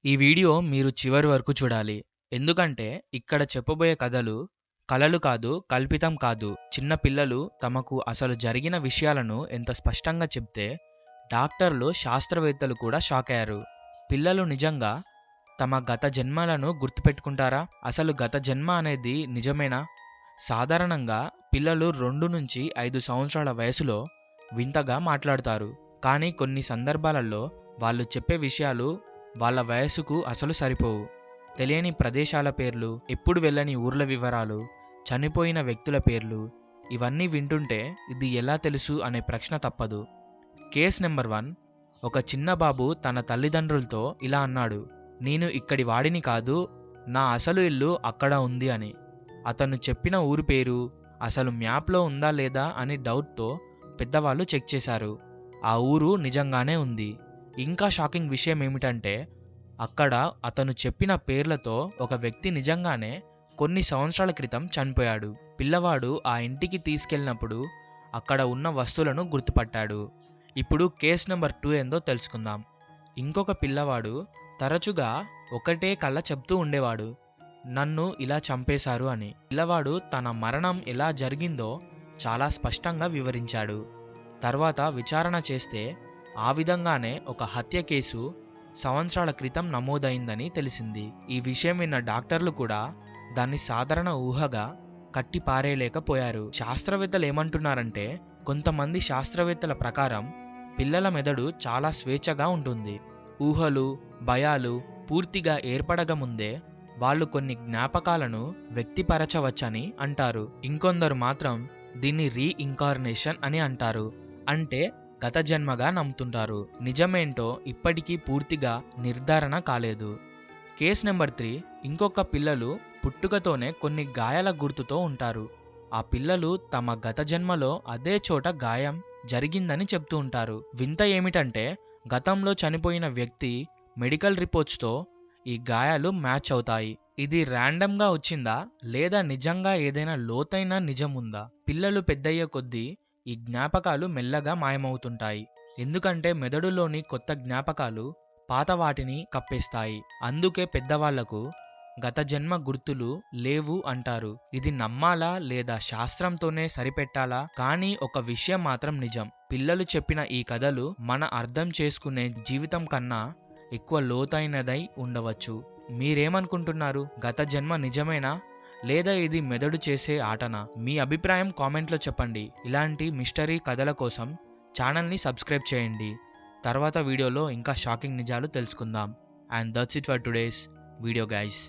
ఈ వీడియో మీరు చివరి వరకు చూడాలి. ఎందుకంటే ఇక్కడ చెప్పబోయే కథలు కలలు కాదు, కల్పితం కాదు. చిన్న పిల్లలు తమకు అసలు జరిగిన విషయాలను ఎంత స్పష్టంగా చెప్తే డాక్టర్లు, శాస్త్రవేత్తలు కూడా షాక్ అయ్యారు. పిల్లలు నిజంగా తమ గత జన్మలను గుర్తుపెట్టుకుంటారా? అసలు గత జన్మ అనేది నిజమేనా? సాధారణంగా పిల్లలు 2 నుంచి 5 సంవత్సరాల వయసులో వింతగా మాట్లాడుతారు. కానీ కొన్ని సందర్భాలలో వాళ్ళు చెప్పే విషయాలు వాళ్ళ వయసుకు అసలు సరిపోవు. తెలియని ప్రదేశాల పేర్లు, ఎప్పుడు వెళ్ళని ఊర్ల వివరాలు, చనిపోయిన వ్యక్తుల పేర్లు, ఇవన్నీ వింటుంటే ఇది ఎలా తెలుసు అనే ప్రశ్న తప్పదు. Case number 1. ఒక చిన్న బాబు తన తల్లిదండ్రులతో ఇలా అన్నాడు, నేను ఇక్కడి వాడిని కాదు, నా అసలు ఇల్లు అక్కడ ఉంది అని. అతను చెప్పిన ఊరు పేరు అసలు మ్యాప్లో ఉందా లేదా అని డౌట్తో పెద్దవాళ్ళు చెక్ చేశారు. ఆ ఊరు నిజంగానే ఉంది. ఇంకా షాకింగ్ విషయం ఏమిటంటే అక్కడ అతను చెప్పిన పేర్లతో ఒక వ్యక్తి నిజంగానే కొన్ని సంవత్సరాల క్రితం చనిపోయాడు. పిల్లవాడు ఆ ఇంటికి తీసుకెళ్ళినప్పుడు అక్కడ ఉన్న వస్తువులను గుర్తుపట్టాడు. ఇప్పుడు కేస్ నెంబర్ 2 ఏందో తెలుసుకుందాం. ఇంకొక పిల్లవాడు తరచుగా ఒకటే కళ్ళ చెప్తూ ఉండేవాడు, నన్ను ఇలా చంపేశారు అని. పిల్లవాడు తన మరణం ఎలా జరిగిందో చాలా స్పష్టంగా వివరించాడు. తర్వాత విచారణ చేస్తే ఆ విధంగానే ఒక హత్య కేసు సంవత్సరాల క్రితం నమోదైందని తెలిసింది. ఈ విషయం విన్న డాక్టర్లు కూడా దాన్ని సాధారణ ఊహగా కట్టి పారేయలేకపోయారు. శాస్త్రవేత్తలు ఏమంటున్నారంటే కొంతమంది శాస్త్రవేత్తల ప్రకారం పిల్లల మెదడు చాలా స్వేచ్ఛగా ఉంటుంది. ఊహలు, భయాలు పూర్తిగా ఏర్పడకముందే వాళ్ళు కొన్ని జ్ఞాపకాలను వ్యక్తిపరచవచ్చని అంటారు. ఇంకొందరు మాత్రం దీన్ని రీఇన్కార్నేషన్ అని అంటారు. అంటే గత జన్మగా నమ్ముతుంటారు. నిజమేంటో ఇప్పటికీ పూర్తిగా నిర్ధారణ కాలేదు. Case number 3. ఇంకొక పిల్లలు పుట్టుకతోనే కొన్ని గాయాల గుర్తుతో ఉంటారు. ఆ పిల్లలు తమ గత జన్మలో అదే చోట గాయం జరిగిందని చెప్తూ ఉంటారు. వింత ఏమిటంటే గతంలో చనిపోయిన వ్యక్తి మెడికల్ రిపోర్ట్స్తో ఈ గాయాలు మ్యాచ్ అవుతాయి. ఇది ర్యాండమ్గా వచ్చిందా లేదా నిజంగా ఏదైనా లోతైన నిజం ఉందా? పిల్లలు పెద్దయ్యే కొద్దీ ఈ జ్ఞాపకాలు మెల్లగా మాయమవుతుంటాయి. ఎందుకంటే మెదడులోని కొత్త జ్ఞాపకాలు పాత వాటిని కప్పేస్తాయి. అందుకే పెద్దవాళ్లకు గత జన్మ గుర్తులు లేవు అంటారు. ఇది నమ్మాలా లేదా శాస్త్రంతోనే సరిపెట్టాలా? కానీ ఒక విషయం మాత్రం నిజం, పిల్లలు చెప్పిన ఈ కథలు మన అర్థం చేసుకునే జీవితం కన్నా ఎక్కువ లోతైనదై ఉండవచ్చు. మీరేమనుకుంటున్నారు? గత జన్మ నిజమేనా లేదా ఇది మెదడు చేసే ఆటనా? మీ అభిప్రాయం కామెంట్లో చెప్పండి. ఇలాంటి మిస్టరీ కథల కోసం ఛానల్ని సబ్స్క్రైబ్ చేయండి. తర్వాత వీడియోలో ఇంకా షాకింగ్ నిజాలు తెలుసుకుందాం. And that's it for today's video guys.